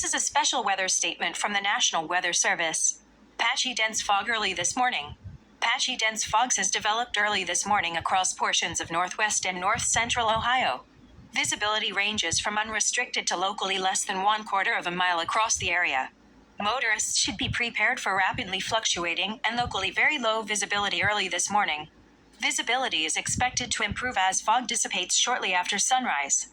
is a special weather statement from the National Weather Service. Patchy dense fog early this morning. Patchy dense fogs has developed early this morning across portions of northwest and north-central Ohio. Visibility ranges from unrestricted to locally less than 1/4 of a mile across the area. Motorists should be prepared for rapidly fluctuating and locally very low visibility early this morning. Visibility is expected to improve as fog dissipates shortly after sunrise.